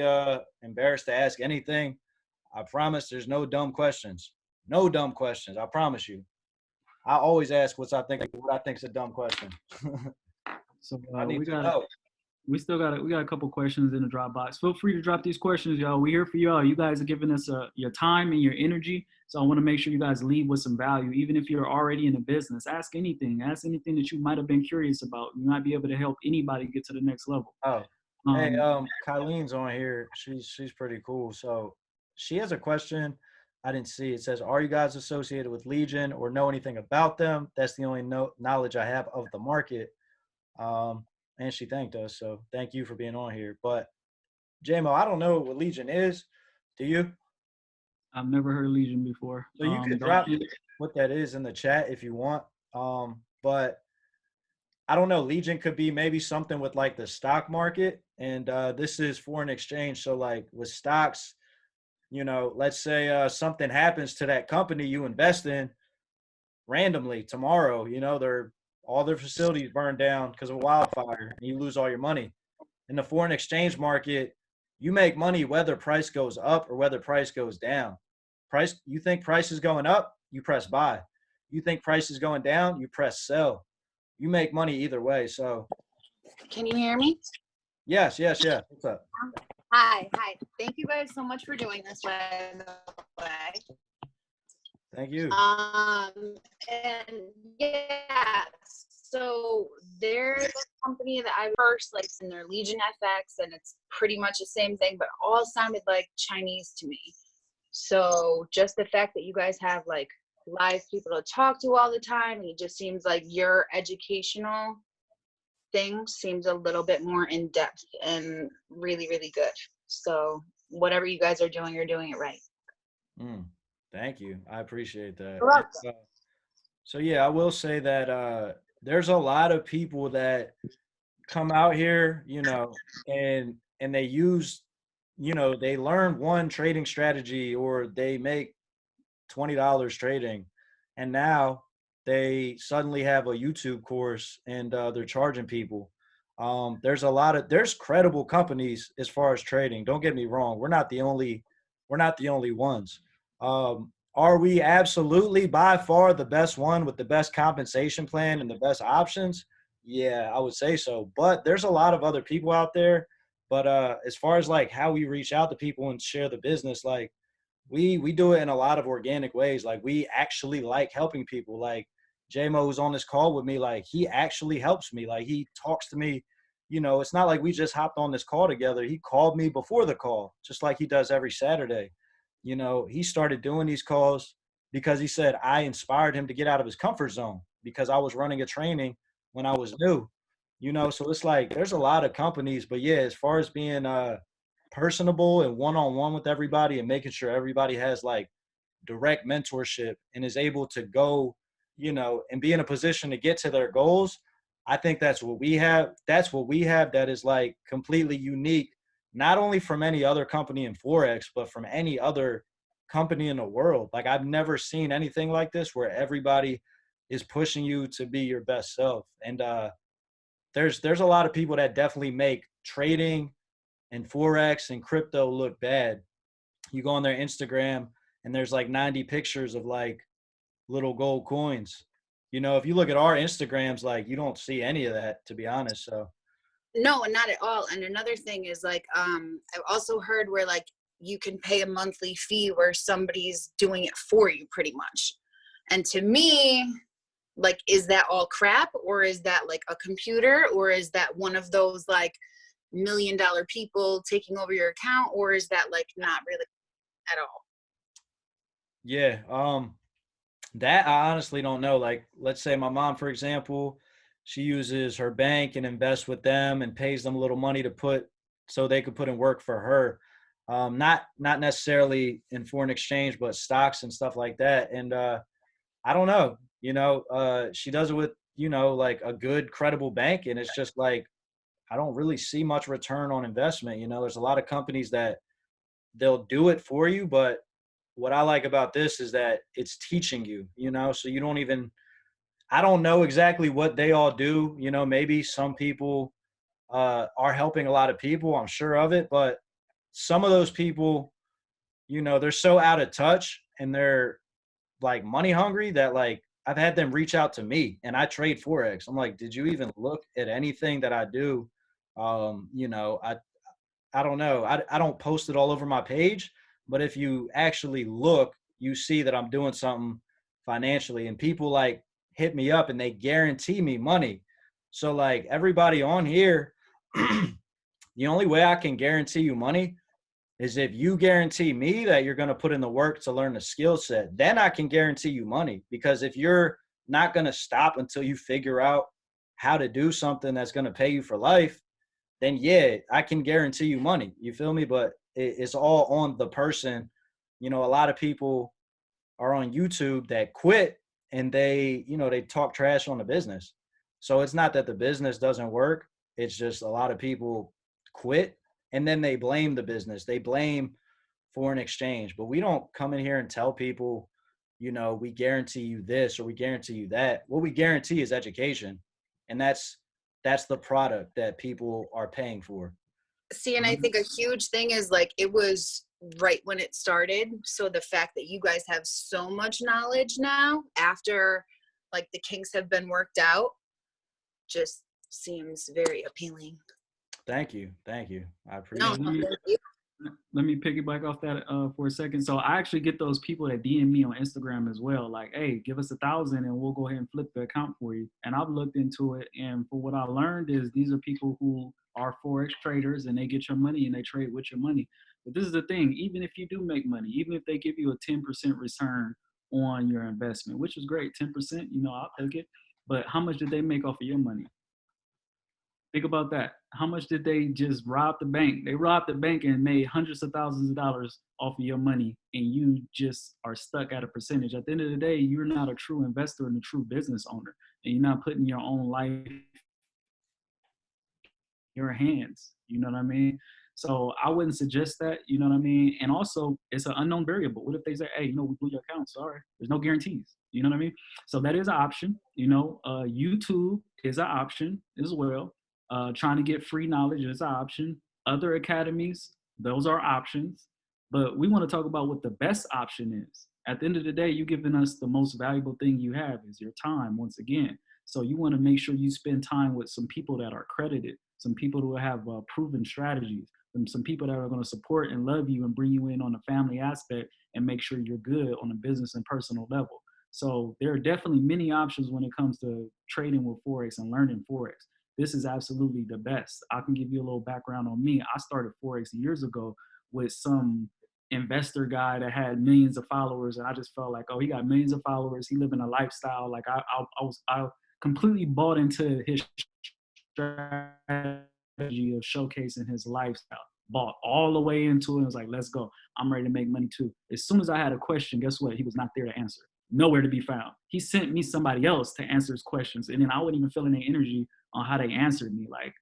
embarrassed to ask anything. I promise there's no dumb questions. No dumb questions. I promise you. I always ask what I think's a dumb question. So I need we to got know. we got a couple questions in the Dropbox. Feel free to drop these questions, y'all. We're here for y'all. You guys are giving us your time and your energy. So I want to make sure you guys leave with some value. Even if you're already in the business, ask anything. Ask anything that you might have been curious about. You might be able to help anybody get to the next level. Oh, hey, Kylene's on here. She's pretty cool. So she has a question. I didn't see. It says, "Are you guys associated with Legion or know anything about them?" That's the only knowledge I have of the market. And she thanked us. So thank you for being on here. But JMO, I don't know what Legion is. Do you? I've never heard of Legion before. So you could drop what that is in the chat if you want. But I don't know. Legion could be maybe something with like the stock market. And this is foreign exchange. So like with stocks, you know, let's say something happens to that company you invest in randomly tomorrow, you know, all their facilities burned down because of a wildfire and you lose all your money. In the foreign exchange market, you make money whether price goes up or whether price goes down. You think price is going up, you press buy. You think price is going down, you press sell. You make money either way. So Can you hear me? yes. What's up? Hi. Thank you guys so much for doing this, by the way. Thank you. And yeah, so there's a company that I first like in their Legion FX, and it's pretty much the same thing, but all sounded like Chinese to me. So just the fact that you guys have like live people to talk to all the time, and it just seems like your educational thing seems a little bit more in depth and really, really good. So whatever you guys are doing, you're doing it right. Thank you. I appreciate that. You're welcome. So yeah, I will say that there's a lot of people that come out here, you know, and they use, you know, they learn one trading strategy or they make $20 trading, and now they suddenly have a YouTube course and they're charging people. There's credible companies as far as trading. Don't get me wrong. We're not the only ones. Are we absolutely by far the best one with the best compensation plan and the best options? Yeah, I would say so. But there's a lot of other people out there. But as far as like how we reach out to people and share the business, like we do it in a lot of organic ways. Like we actually like helping people. Like JMO who's on this call with me, like he actually helps me. Like he talks to me, you know, it's not like we just hopped on this call together. He called me before the call, just like he does every Saturday. You know, he started doing these calls because he said I inspired him to get out of his comfort zone because I was running a training when I was new, you know. So it's like there's a lot of companies, but yeah, as far as being personable and one-on-one with everybody and making sure everybody has like direct mentorship and is able to go, you know, and be in a position to get to their goals. I think that's what we have. That's what we have that is like completely unique, not only from any other company in Forex, but from any other company in the world. Like I've never seen anything like this where everybody is pushing you to be your best self. And there's a lot of people that definitely make trading and Forex and crypto look bad. You go on their Instagram and there's like 90 pictures of like little gold coins. You know, if you look at our Instagrams, like you don't see any of that, to be honest. So No, not at all. And another thing is like, I've also heard where like you can pay a monthly fee where somebody's doing it for you pretty much. And to me, like, is that all crap, or is that like a computer, or is that one of those like $1 million people taking over your account, or is that like not really at all? yeah, that I honestly don't know. Like, let's say my mom, for example, she uses her bank and invests with them and pays them a little money to put so they could put in work for her. Not necessarily in foreign exchange, but stocks and stuff like that. And I don't know, you know, she does it with, you know, like a good credible bank, and it's just like I don't really see much return on investment. You know, there's a lot of companies that they'll do it for you, but what I like about this is that it's teaching you, you know, so you don't even, I don't know exactly what they all do. You know, maybe some people are helping a lot of people. I'm sure of it. But some of those people, you know, they're so out of touch and they're like money hungry that like I've had them reach out to me, and I trade Forex. I'm like, did you even look at anything that I do? You know, I don't know. I don't post it all over my page, but if you actually look, you see that I'm doing something financially, and people like hit me up and they guarantee me money. So like everybody on here, the only way I can guarantee you money is if you guarantee me that you're going to put in the work to learn the skill set. Then I can guarantee you money, because if you're not going to stop until you figure out how to do something that's going to pay you for life, then yeah, I can guarantee you money. You feel me? But it's all on the person. You know, a lot of people are on YouTube that quit and they, you know, they talk trash on the business. So it's not that the business doesn't work. It's just a lot of people quit and then they blame the business. They blame foreign exchange. But we don't come in here and tell people, you know, we guarantee you this or we guarantee you that. What we guarantee is education. And that's the product that people are paying for. See, and I think a huge thing is like it was right when it started. So the fact that you guys have so much knowledge now after like the kinks have been worked out just seems very appealing. Thank you. Thank you. I No, appreciate let me, it. thank you. let me piggyback off that for a second. So I actually get those people that DM me on Instagram as well. Like, hey, give us 1,000 and we'll go ahead and flip the account for you. And I've looked into it, and for what I learned is these are people who are Forex traders, and they get your money and they trade with your money. But this is the thing, even if you do make money, even if they give you a 10% return on your investment, which is great, 10%, I'll take it. But how much did they make off of your money? Think about that. How much did they just rob the bank? They robbed the bank and made hundreds of thousands of dollars off of your money, and you just are stuck at a percentage. At the end of the day, you're not a true investor and a true business owner, and you're not putting your own life in your hands. You know what I mean? So I wouldn't suggest that. You know what I mean? And also, it's an unknown variable. What if they say, "Hey, we blew your account. Sorry." There's no guarantees. You know what I mean? So that is an option. YouTube is an option as well. Trying to get free knowledge is an option. Other academies, those are options. But we want to talk about what the best option is. At the end of the day, you're giving us the most valuable thing you have is your time, once again. So you want to make sure you spend time with some people that are accredited, some people who have proven strategies, and some people that are going to support and love you and bring you in on the family aspect and make sure you're good on a business and personal level. So there are definitely many options when it comes to trading with Forex and learning Forex. This is absolutely the best. I can give you a little background on me. I started Forex years ago with some investor guy that had millions of followers, and I just felt like, oh, he got millions of followers. He living a lifestyle. Like I completely bought into his strategy of showcasing his lifestyle. Bought all the way into it and was like, let's go. I'm ready to make money too. As soon as I had a question, guess what? He was not there to answer. Nowhere to be found. He sent me somebody else to answer his questions, and then I wouldn't even feel any energy on how they answered me. Like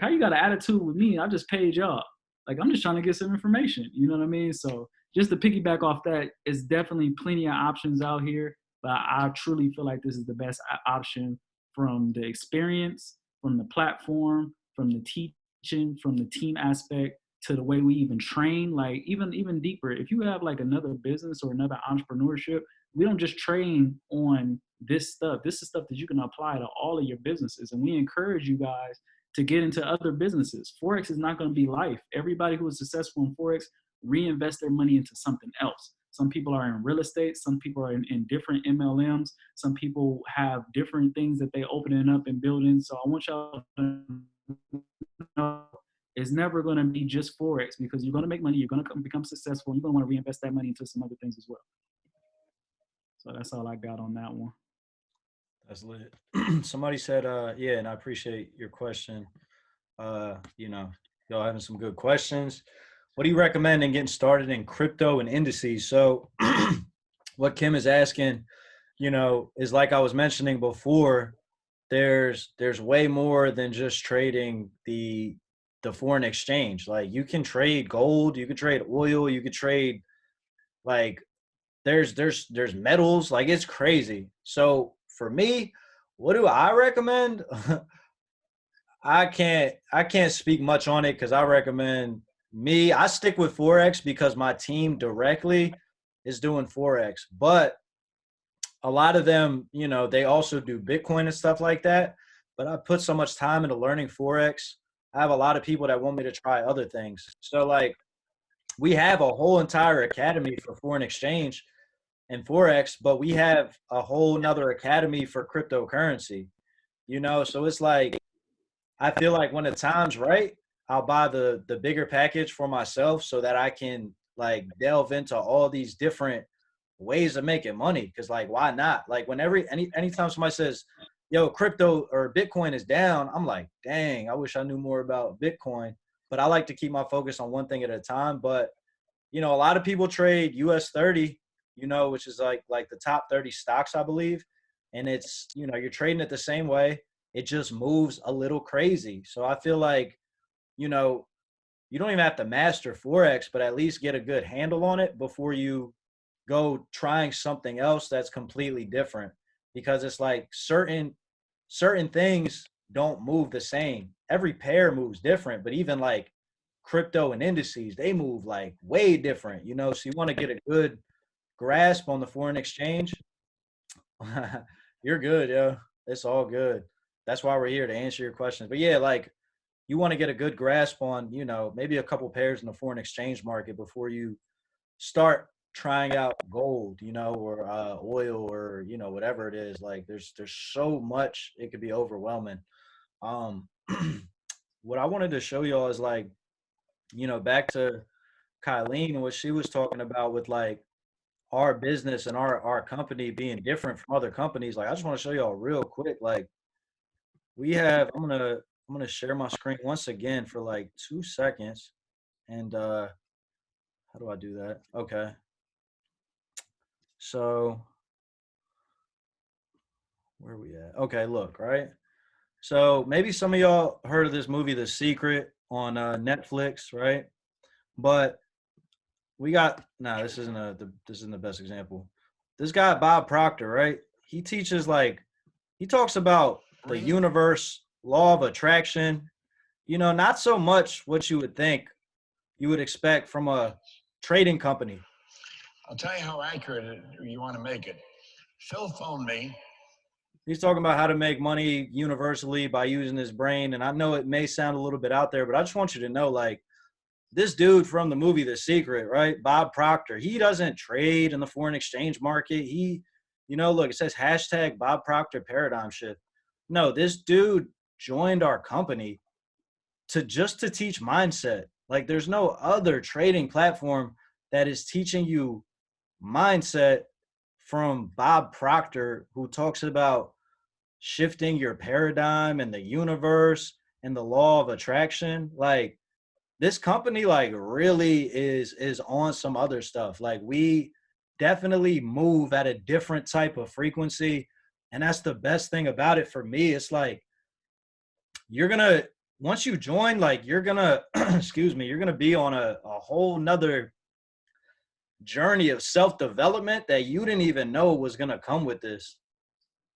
how you got an attitude with me? I just paid y'all. Like, I'm just trying to get some information. You know what I mean? So just to piggyback off that, it's definitely plenty of options out here, but I truly feel like this is the best option from the experience, from the platform, from the teaching, from the team aspect, to the way we even train. Like even deeper, if you have like another business or another entrepreneurship, we don't just train on this stuff. This is stuff that you can apply to all of your businesses. And we encourage you guys to get into other businesses. Forex is not going to be life. Everybody who is successful in Forex reinvest their money into something else. Some people are in real estate. Some people are in different MLMs. Some people have different things that they opening up and building. So I want y'all to know it's never going to be just Forex, because you're going to make money. You're going to become successful. You're going to want to reinvest that money into some other things as well. So that's all I got on that one. That's lit. Somebody said, yeah, and I appreciate your question. Y'all having some good questions. What do you recommend in getting started in crypto and indices? So what Kim is asking, is like I was mentioning before, there's way more than just trading the foreign exchange. Like, you can trade gold, you can trade oil, you could trade, like, there's metals. Like, it's crazy. So for me, what do I recommend? I can't speak much on it, because I recommend I stick with Forex because my team directly is doing Forex. But a lot of them, they also do Bitcoin and stuff like that. But I put so much time into learning Forex. I have a lot of people that want me to try other things. So, like, we have a whole entire academy for foreign exchange and Forex, but we have a whole nother academy for cryptocurrency, so it's like, I feel like when the time's right, I'll buy the bigger package for myself so that I can, like, delve into all these different ways of making money. Cause, like, why not? Like, anytime somebody says, yo, crypto or Bitcoin is down, I'm like, dang, I wish I knew more about Bitcoin. But I like to keep my focus on one thing at a time. But, a lot of people trade US 30, which is like the top 30 stocks, I believe. And it's, you're trading it the same way. It just moves a little crazy. So I feel like, you don't even have to master Forex, but at least get a good handle on it before you go trying something else that's completely different. Because it's like certain things don't move the same. Every pair moves different, but even like crypto and indices, they move like way different, you know. So you want to get a good grasp on the foreign exchange. You're good, yo. It's all good. That's why we're here, to answer your questions. But yeah, like you want to get a good grasp on, you know, maybe a couple pairs in the foreign exchange market before you start trying out gold, you know, or oil, or you know, whatever it is. Like there's so much, it could be overwhelming. Um, what I wanted to show y'all is like, you know, back to Kylene and what she was talking about with like our business and our company being different from other companies. Like I just want to show y'all real quick. Like we have, I'm gonna share my screen once again for like 2 seconds. And how do I do that? Okay. So where are we at? Okay, look, right? So maybe some of y'all heard of this movie, The Secret, on Netflix, right? But we got, nah, this isn't the best example. This guy Bob Proctor, right? He teaches like, he talks about the universe, law of attraction. You know, not so much what you would think, you would expect from a trading company. I'll tell you how accurate you want to make it. Phil phoned me. He's talking about how to make money universally by using his brain. And I know it may sound a little bit out there, but I just want you to know, like, this dude from the movie The Secret, right? Bob Proctor, he doesn't trade in the foreign exchange market. He, you know, look, it says hashtag Bob Proctor paradigm shift. No, this dude joined our company to teach mindset. Like there's no other trading platform that is teaching you mindset from Bob Proctor, who talks about shifting your paradigm and the universe and the law of attraction. Like this company like really is on some other stuff. Like we definitely move at a different type of frequency, and that's the best thing about it for me. It's like you're gonna, once you join, like you're gonna excuse me, you're gonna be on a whole nother journey of self-development that you didn't even know was gonna come with this.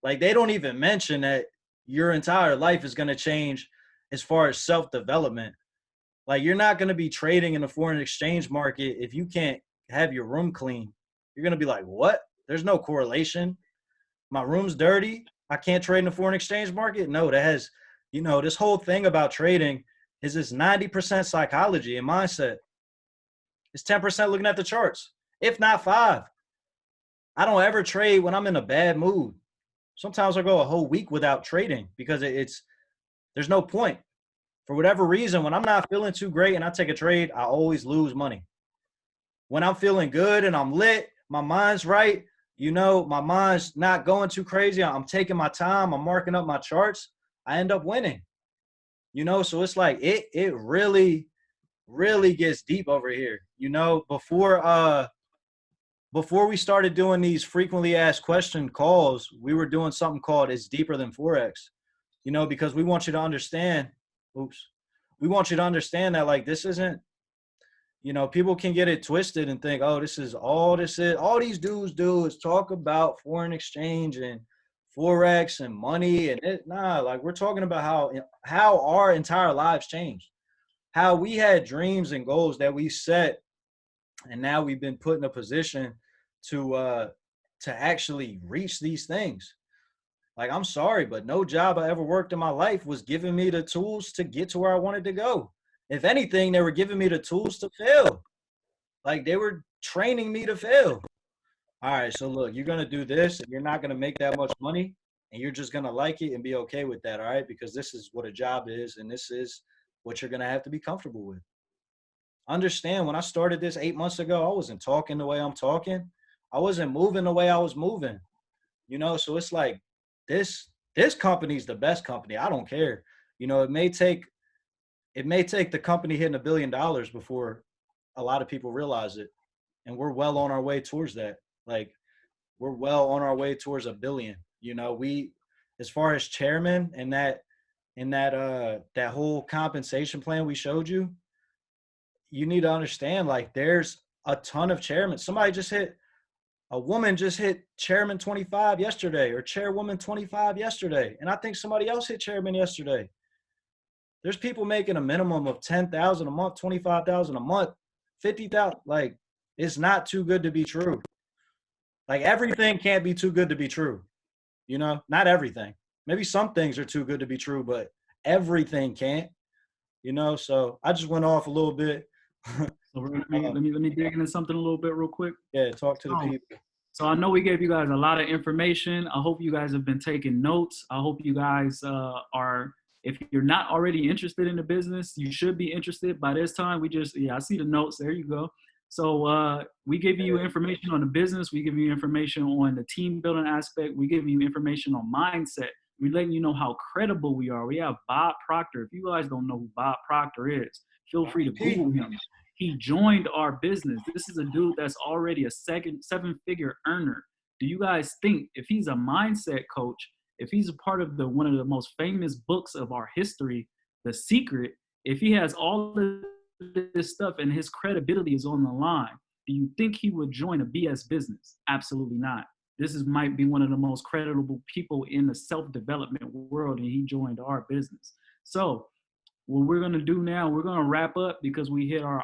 Like they don't even mention that your entire life is gonna change as far as self-development. Like you're not gonna be trading in the foreign exchange market if you can't have your room clean. You're gonna be like, what? There's no correlation. My room's dirty. I can't trade in the foreign exchange market. No, that has, you know, this whole thing about trading is this 90% psychology and mindset. It's 10% looking at the charts, if not 5. I don't ever trade when I'm in a bad mood. Sometimes I go a whole week without trading because there's no point. For whatever reason, when I'm not feeling too great and I take a trade, I always lose money. When I'm feeling good and I'm lit, my mind's right, you know, my mind's not going too crazy, I'm taking my time, I'm marking up my charts, I end up winning. You know, so it's like it really gets deep over here. You know, before we started doing these frequently asked question calls, we were doing something called It's Deeper Than Forex. You know, because we want you to understand, we want you to understand that like this isn't, you know, people can get it twisted and think, oh, this is all these dudes do is talk about foreign exchange and Forex and money. And nah, like we're talking about how our entire lives changed, how we had dreams and goals that we set. And now we've been put in a position to actually reach these things. Like, I'm sorry, but no job I ever worked in my life was giving me the tools to get to where I wanted to go. If anything, they were giving me the tools to fail. Like they were training me to fail. All right, so look, you're going to do this and you're not going to make that much money and you're just going to like it and be okay with that, all right? Because this is what a job is and this is what you're going to have to be comfortable with. Understand, when I started this 8 months ago, I wasn't talking the way I'm talking. I wasn't moving the way I was moving. You know, so it's like this company's the best company. I don't care. You know, it may take the company hitting $1 billion before a lot of people realize it. And we're well on our way towards that. Like we're well on our way towards $1 billion. You know, we, as far as chairman and that whole compensation plan we showed you, you need to understand, like there's a ton of chairmen. A woman just hit chairman 25 yesterday, or chairwoman 25 yesterday. And I think somebody else hit chairman yesterday. There's people making a minimum of 10,000 a month, 25,000 a month, 50,000. Like, it's not too good to be true. Like, everything can't be too good to be true. You know, not everything. Maybe some things are too good to be true, but everything can't. You know, so I just went off a little bit. So let me dig into something a little bit real quick. Yeah, talk to the people. So I know we gave you guys a lot of information. I hope you guys have been taking notes. I hope you guys are, if you're not already interested in the business, you should be interested by this time. I see the notes. There you go. So we give you information on the business. We give you information on the team building aspect. We give you information on mindset. We're letting you know how credible we are. We have Bob Proctor. If you guys don't know who Bob Proctor is, feel free to Google him. He joined our business. This is a dude that's already a seven-figure earner. Do you guys think if he's a mindset coach, if he's a part of one of the most famous books of our history, The Secret, if he has all of this stuff and his credibility is on the line, do you think he would join a BS business? Absolutely not. Might be one of the most credible people in the self-development world, and he joined our business. So what we're gonna do now, we're gonna wrap up because we hit our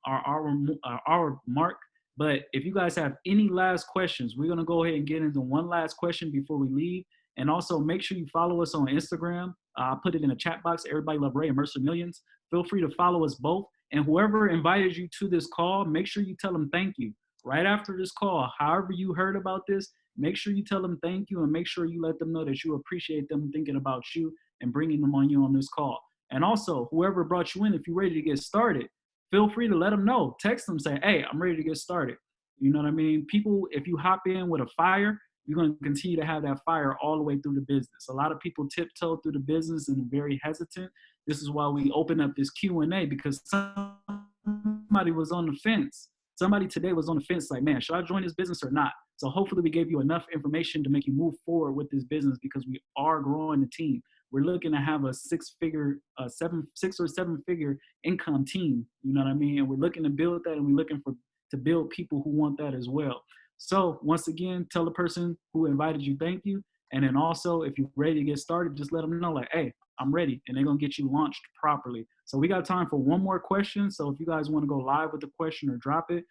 hour mark. But if you guys have any last questions, we're gonna go ahead and get into one last question before we leave. And also make sure you follow us on Instagram. I'll put it in the chat box. Everybody Love Ray and MERCERMILLIONS. Feel free to follow us both. And whoever invited you to this call, make sure you tell them thank you. Right after this call, however you heard about this, make sure you tell them thank you and make sure you let them know that you appreciate them thinking about you and bringing them on you on this call. And also, whoever brought you in, if you're ready to get started, feel free to let them know. Text them, say, hey, I'm ready to get started. You know what I mean? People, if you hop in with a fire, you're going to continue to have that fire all the way through the business. A lot of people tiptoe through the business and are very hesitant. This is why we open up this Q&A, because somebody was on the fence. Somebody today was on the fence like, man, should I join this business or not? So hopefully we gave you enough information to make you move forward with this business, because we are growing the team. We're looking to have a six or seven figure income team. You know what I mean? And we're looking to build that, and we're looking to build people who want that as well. So once again, tell the person who invited you, thank you. And then also, if you're ready to get started, just let them know like, hey, I'm ready. And they're going to get you launched properly. So we got time for one more question. So if you guys want to go live with the question or drop it,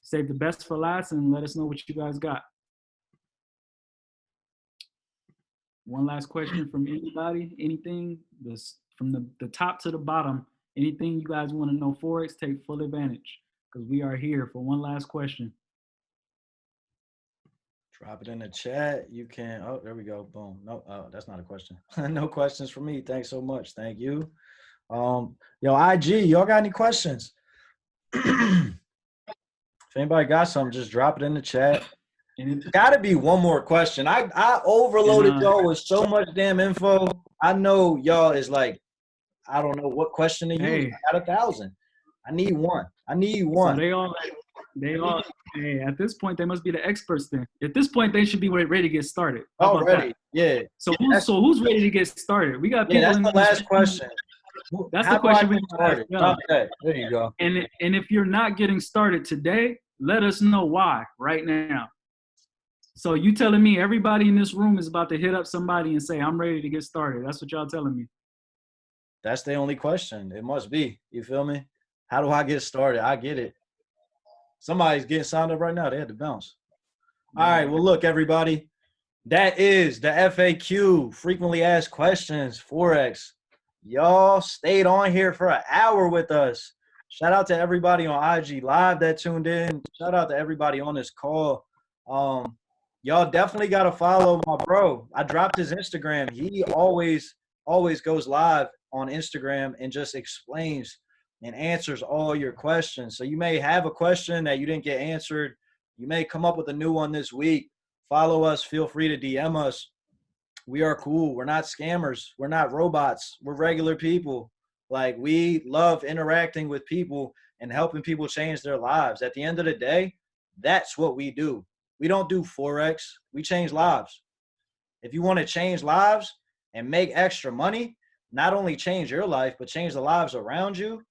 save the best for last and let us know what you guys got. One last question from anybody, anything, from the top to the bottom, anything you guys want to know Forex, take full advantage, because we are here for one last question. Drop it in the chat. You can, oh, there we go. Boom. No, that's not a question. No questions for me. Thanks so much. Thank you. Yo, IG, y'all got any questions? If anybody got something, just drop it in the chat. And it's got to be one more question. I overloaded y'all with so much damn info. I know y'all is like, I don't know what question to use. I got 1,000. I need one. So they all. Hey, at this point, they must be the experts then. At this point, they should be ready to get started. Already, yeah. So who's ready to get started? We got people. Yeah, that's the last question. That's the question we started. Okay, there you go. And if you're not getting started today, let us know why right now. So you telling me everybody in this room is about to hit up somebody and say, I'm ready to get started. That's what y'all telling me. That's the only question. It must be. You feel me? How do I get started? I get it. Somebody's getting signed up right now. They had to bounce. All right. Well, look, everybody. That is the FAQ, frequently asked questions, Forex. Y'all stayed on here for an hour with us. Shout out to everybody on IG Live that tuned in. Shout out to everybody on this call. Y'all definitely got to follow my bro. I dropped his Instagram. He always goes live on Instagram and just explains and answers all your questions. So you may have a question that you didn't get answered. You may come up with a new one this week. Follow us. Feel free to DM us. We are cool. We're not scammers. We're not robots. We're regular people. Like, we love interacting with people and helping people change their lives. At the end of the day, that's what we do. We don't do Forex. We change lives. If you want to change lives and make extra money, not only change your life, but change the lives around you,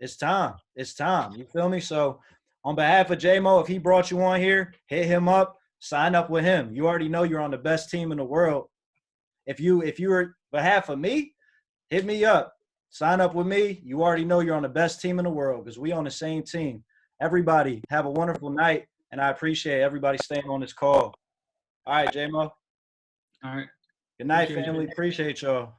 it's time. It's time. You feel me? So on behalf of J-Mo, if he brought you on here, hit him up, sign up with him. You already know you're on the best team in the world. If you're behalf of me, hit me up. Sign up with me. You already know you're on the best team in the world because we on the same team. Everybody, have a wonderful night, and I appreciate everybody staying on this call. All right, J-Mo. All right. Good night, Appreciate you. family. Appreciate y'all.